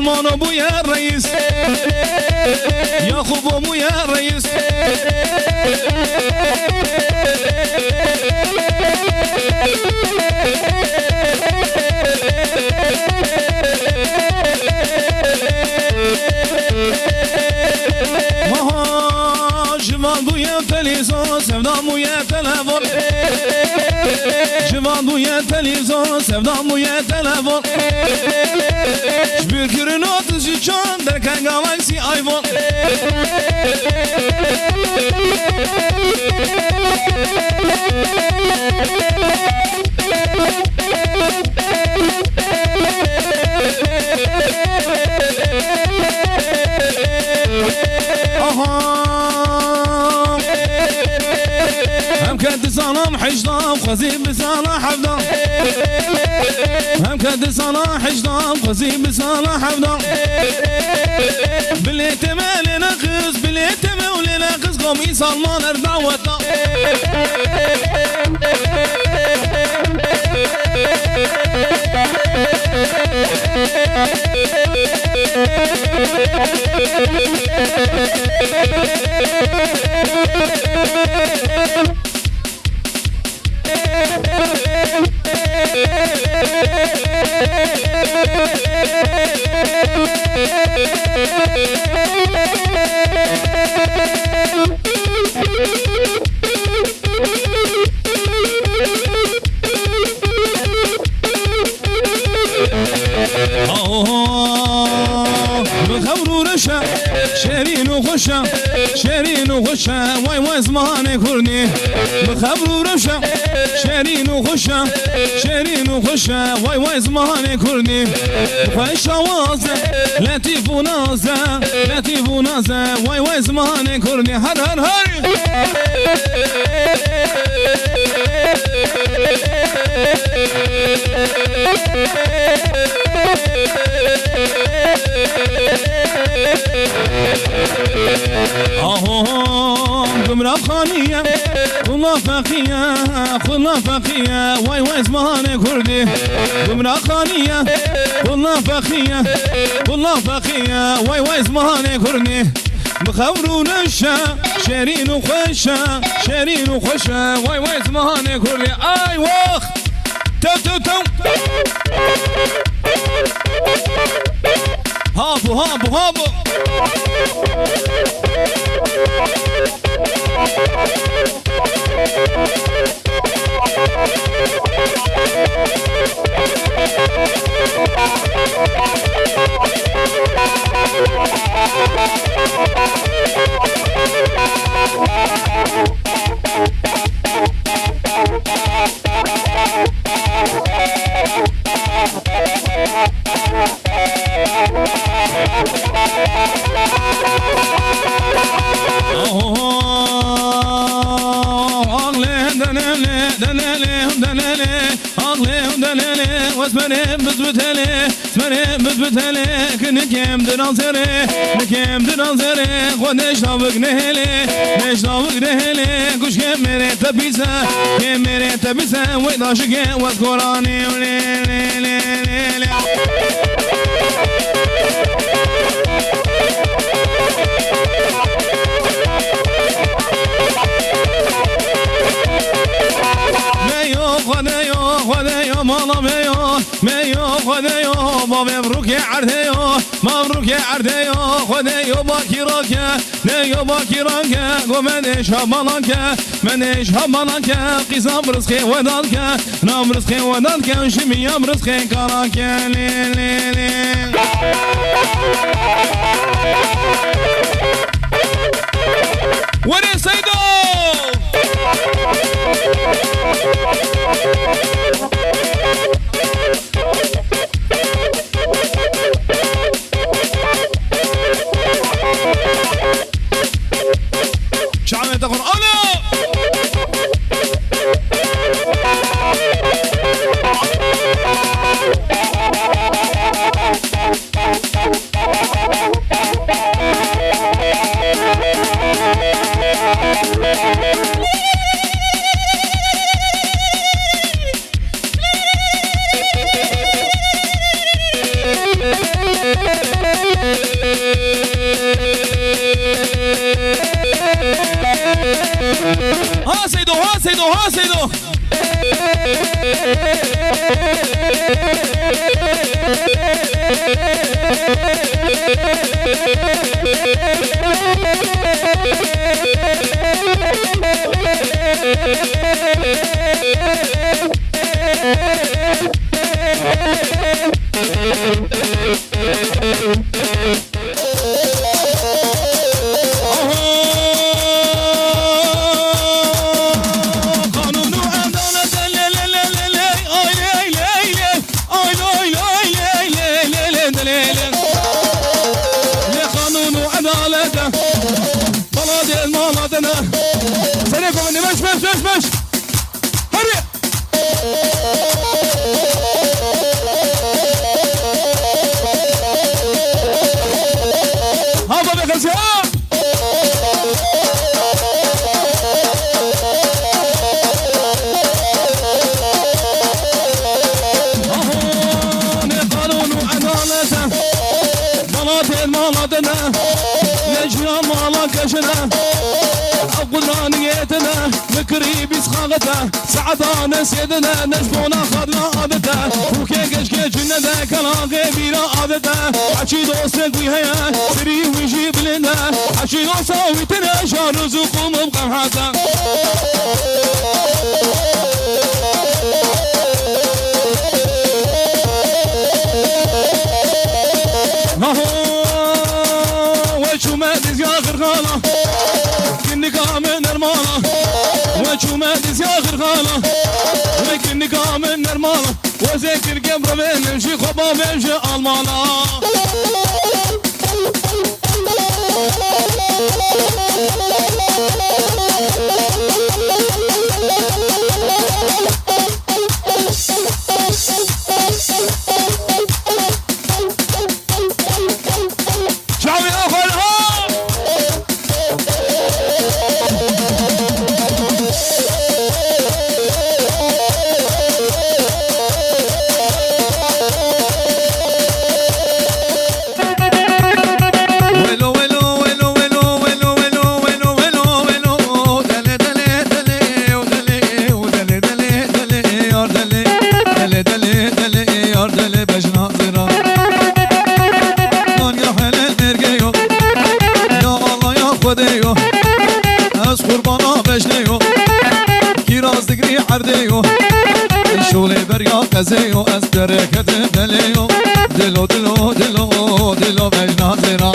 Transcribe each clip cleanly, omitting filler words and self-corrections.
سلمان ابو يا رئيس يعقوب ابو يا رئيس جوان بویا تلویزیون سودام بویا تلفن جوان بویا تلویزیون سودام بویا تلفن شبیر کرن آتشی چند در کن گالاکسی آیفون صلاح حجدام خزيب بصلاح حفظام هم كد صلاح حجدام خزيب بصلاح حفظام باللي تمالي نقص باللي تمالي نقص قومي سلمان ارجع وطا شيرين وخشة شيرين وخشة واي واي زمان كردي بخبر ورشة شيرين وخشة شيرين وخشة واي واي زمان كردي خوش آوازة لطيف ونازة لطيف ونازة واي واي زمان كردي هر هر هر قمرة خانية والله فقية والله فقية واي واي زمان كردي قمرة خانية والله فقية والله فقية واي واي زمان كردي بخبرون الشا شيرين وخشة شيرين وخشة واي واي زمان كردي اي وخ تو تو تو هابو هابو هابو نكيم درازري نكيم درازري خودش نابق نهلي نش نابق نهلي كوش كمري تبيسا كمري تبيسا ويداشك وذكراني ولي لي لي لي لي خدايا مالا ميو خدايا مبروك يا عرديو مبروك يا عرديو خدايا باكيراك نيو باكيراك ومنش همالك منش همالك قسم رزقي ودالك نام رزقي ودالك شميام رزقي كراك لي لي لي وين سيدو شعبنا تقول ألا سيدو ها سيدو مش هري هذا بغزاء قانون وعدالته بلاطين مالتنا نجنا مالكشنا قدرانيتنا مكري بسخاغته سعدان سيدنا نجبونا خدنا عادته وكيكش كيجنا ذاك لاغي بينا عادته حشي دوستك ويهيا سري ويجيب لنا حشي دوساويتنا شان رزقهم بقمحاته وشو ما دز يا غرغاله نقام نرماله وشو ما دز يا غرغاله ولكن نقام نرماله وذكر قبر بنمشي خبا بمشي الماله شولي بريا قزيو أسكرك دليو دلو دلو دلو دلو مجنا زرا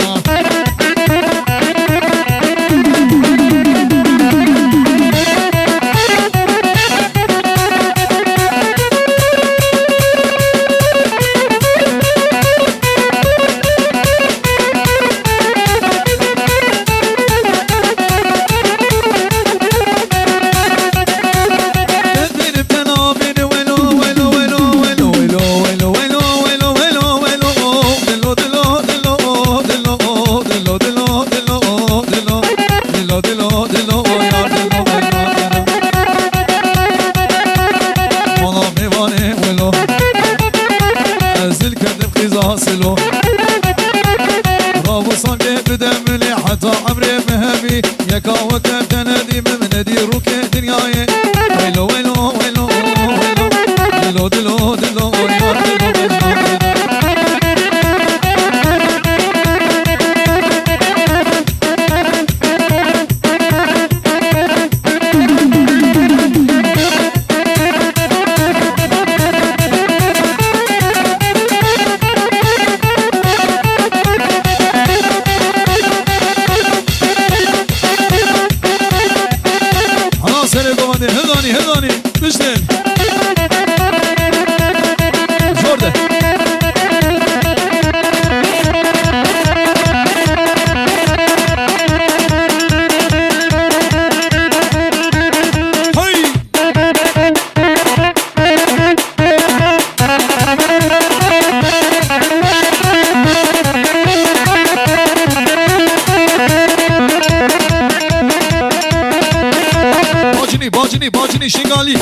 Bacini şingali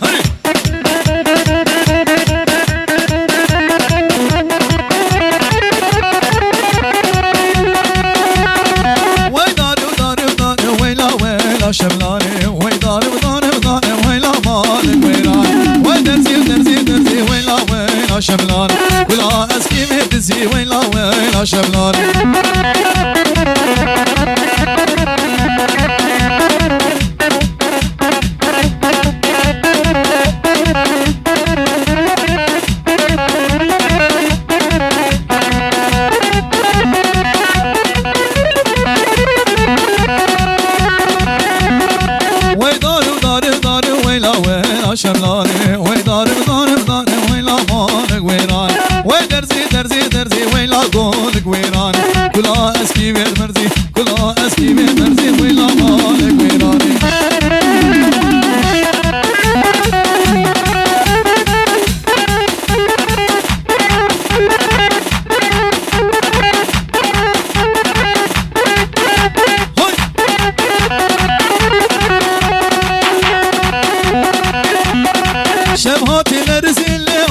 hadi ويدارو دارو دارو ويلا ويلا شملاني ويدارو دارو شبلان كلا اسكي مهدزي ويلا ويلا شبلان شبلاني وي دار ويلا مالك ويران وي درزي ويلا قولك ويران كلا اسكي بالمرزي كلا اسكي بالمرزي ويلا مالك ويراني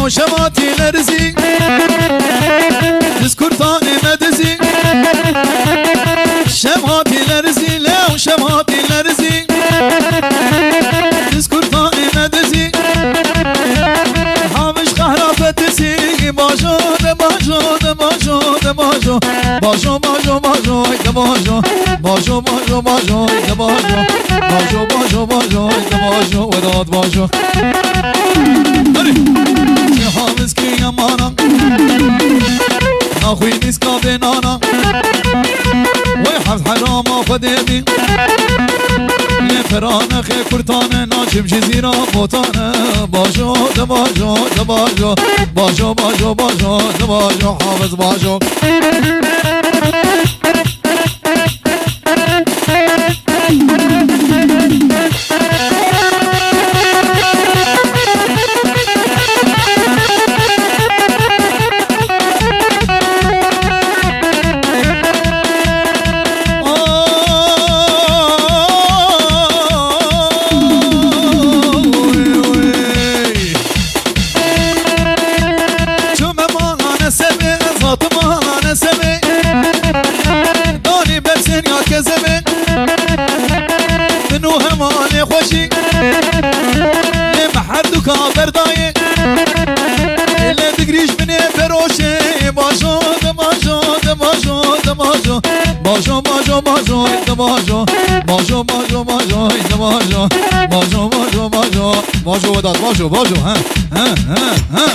شماتي لرزي دسكرتاني مدزي شماتي لرزي لو شماتي لرزي دسكرتاني مدزي حامش خهرافتسي باجو دباجو دباجو دباجو باجو باجو باجو دباجو باجو باجو باجو دباجو باجو باجو باجو دباجو وداد باجو حافظ کی امانا ناخوی نیسکا بینانا وی حفظ حراما خدیمی لفرانه خی کرتانه ناچم جزیرا بوتانه باجو دباجو دباجو باجو باجو باجو دباجو حافظ باجو Haberdar ele digriş beni feroşe bajo de bajo de bajo de bajo bajo bajo bajo de bajo bajo bajo bajo de bajo bajo bajo bajo bajo da bajo bajo ha ha ha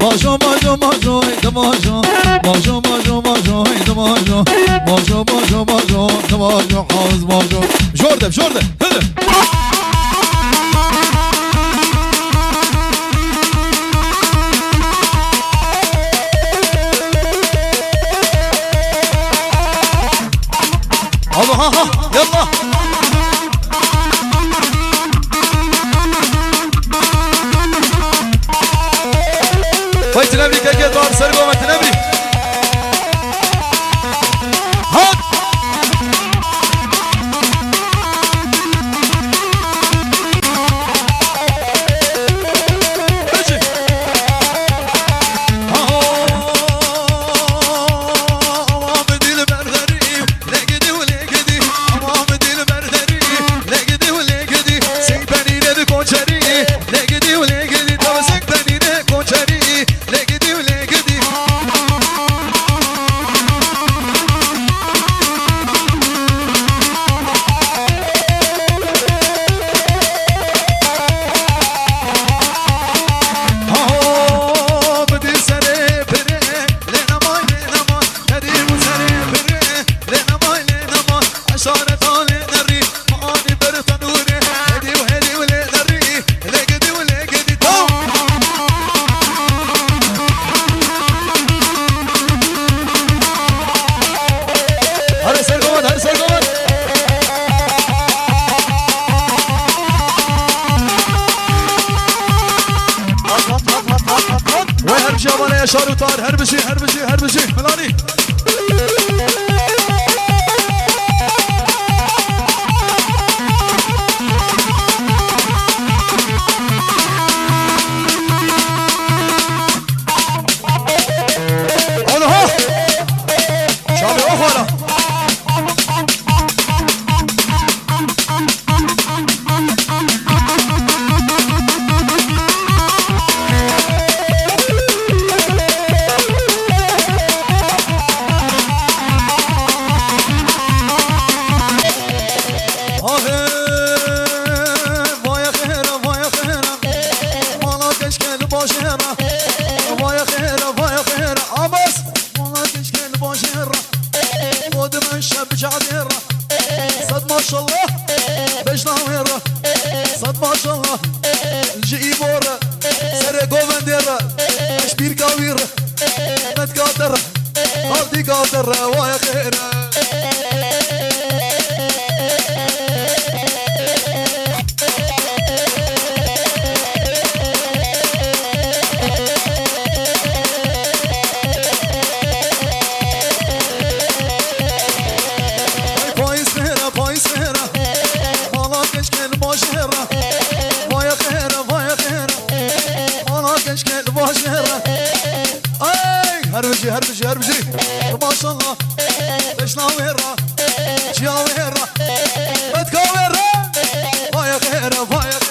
Bajo bajo bajo de bajo bajo bajo bajo de bajo bajo bajo bajo de bajo havuz bajo Jordem jordem hadi Allah ha ha yallah Vay tebrik ederim var sarı goma tebrik. Hop. Vay şarutar her bir şey Melani. Aha! Çalıyor hala. Her bir şey maşallah beşna vera ciya vera betka vera vaya khera vaya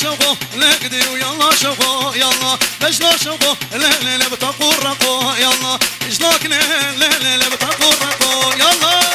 شوقو لقدي ويلا شوقو يلا بشلا شوقو لا لا لا بتقول رقو يلا شلوك لا لا لا بتقول رقو يلا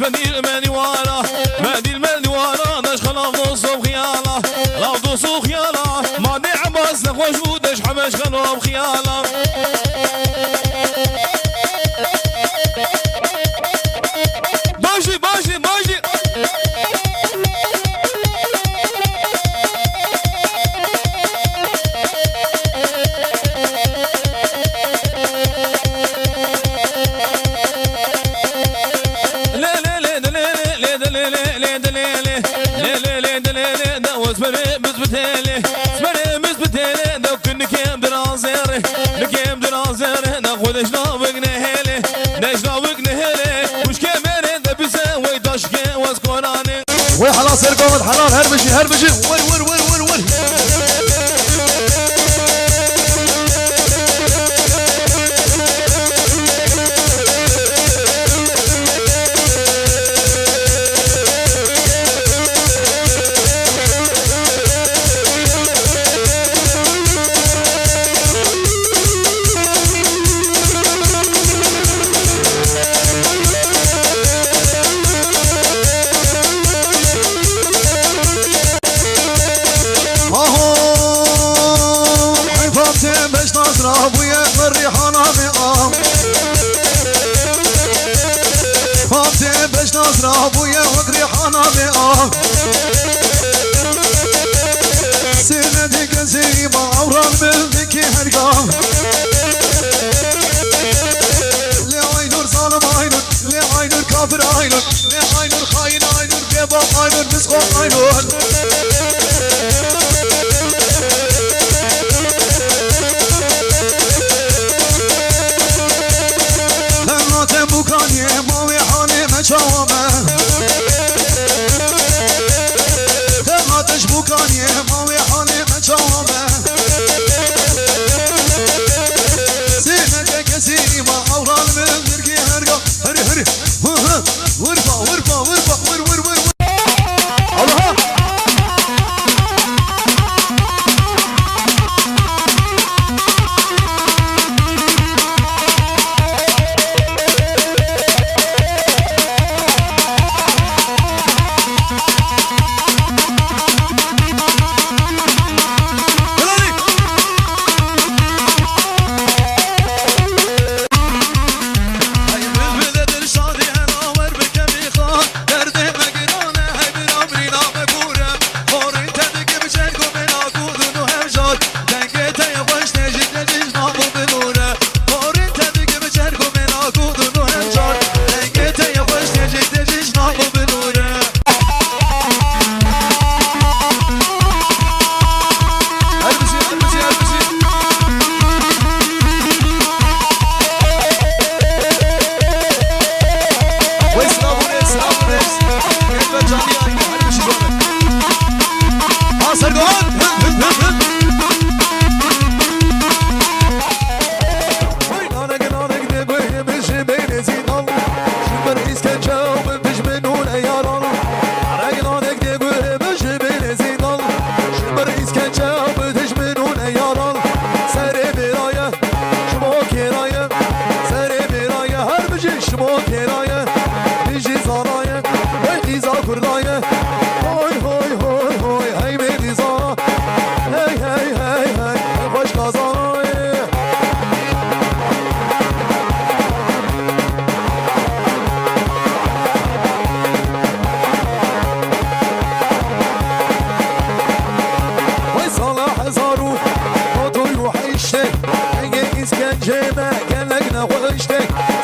مدير مديوارا مدير مديوارا داش خلاف نصو خيالا لاف دوسو خيالا ما دي عباس نخوش بودش حمش خلوب خيالا باجي باجي باجي وحلاص ارقام الحلال هربشي هربشي ور ور ور ور ور ابويا وقري حنا بقى سندك زي ما عوران ملكي هرقام لي عينور ظالم عينور لي عينور كافر عينور لي عينور خاين عينور بيبا عينور مسخوط عينور لما تبوكاني ماوي حالي مجاوبه بوكاني ماوي حالي مجاوبه سينك سيني ما اوران من درقي هرقا هري هري ورفا ورفا ورفا ور ور ور الله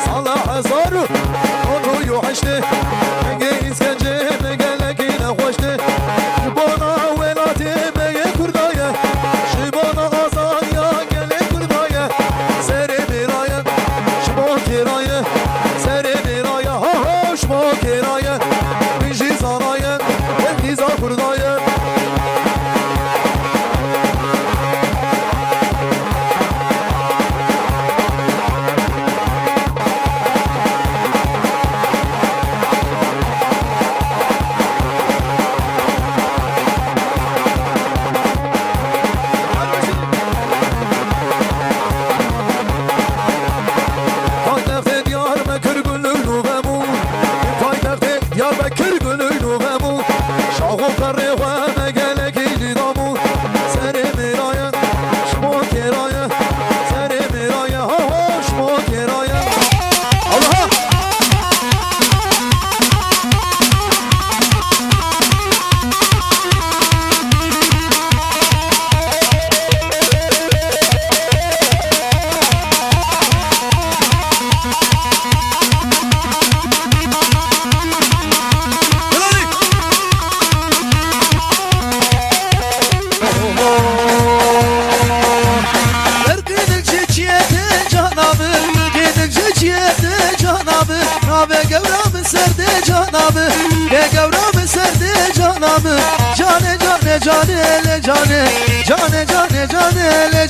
صلاح صاروا ويوحشني اسكنجي قالك کر گلوینو بمو شاخو کره و مگله گیلی دامو سر میرایه شما کرایه سر میرایه ها شما کرایه الله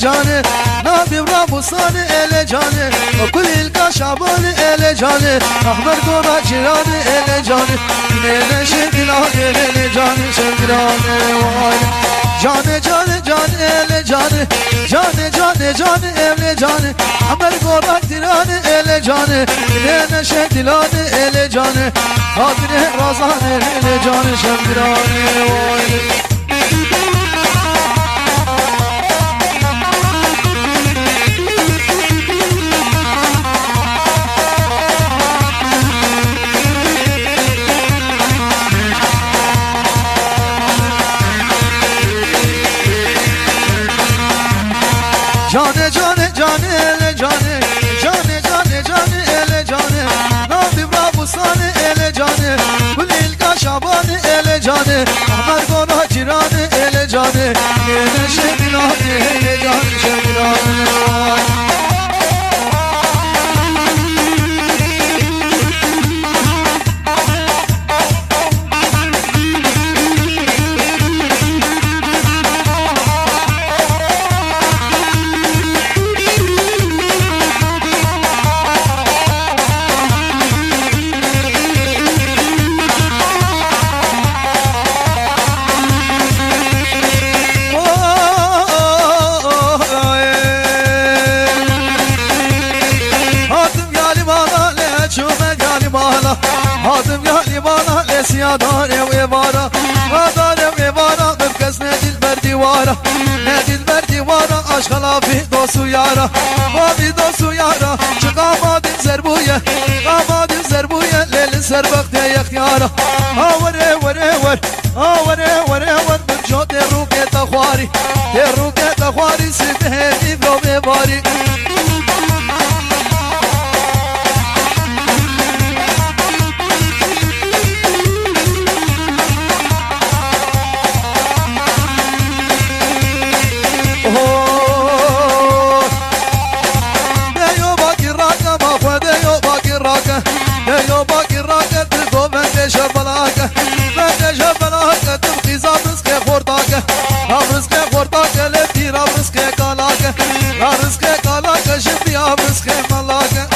جانه نابیم را بستان ال جانه و کل الگا شعبان ال جانه احمد گورا جیران ال جانه نیل شکلان ال جانه شکران وای جانه جانه جانه ال جانه جانه جانه جانه ال جانه احمد گورا جیران ال جانه نیل شکلان ال جانه خاطر رازان ال جانه شکران وای جانه جانه جانه ال جانه جانه جانه جانه ال جانه نابیم را بستان ال جانه کل الگا شعبان ال جانه احمد گناه جیران ال جانه نیل شکلان ال جانه شکلان Adım yani bana esiyadar evara Adar evara Kız ne dilber divara Ne dilber divara Aşk halafi dostu yara Mavi dostu yara Çıkamadın zerbuye Çıkamadın zerbuye Leli serbak diyek yara Avare vare var Avare vare var Burcu terruke takhwari Terruke takhwari Sibheni vlobe bari Deyo bakir raka Tirgo bende şabalaka Bende şabalaka Tirgi zabrızke khortaka Abrızke khortaka Lepir abrızke kalaka Abrızke kalaka Şimdi abrızke malaka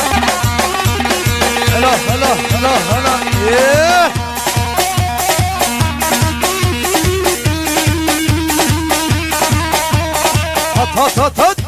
Hela hela hela hela Yeah Hat hat hat hat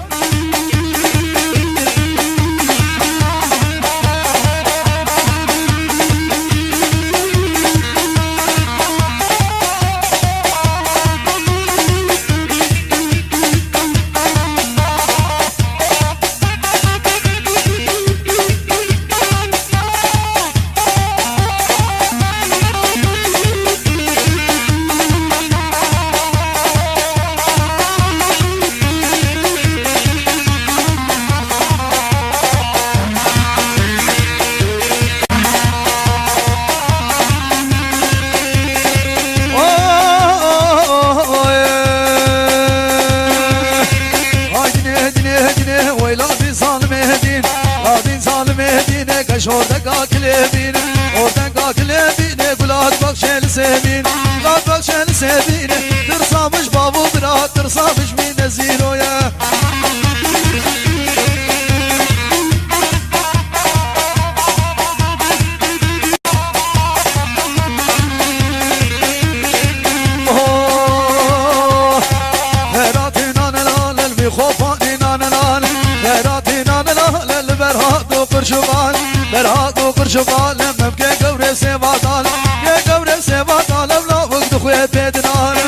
Orada kakile oradan kakile bine Bulat bak şeli sevin Bulat bak şeli sevin Tırsamış babu bırak Tırsamış mine ziroya Heratin anelal el mi khofanin anelal Heratin anelal el berhat o kurşuban Berhat o kurşuban Mebke gavre sevatan سوا دالم لا وقت خوی بدنار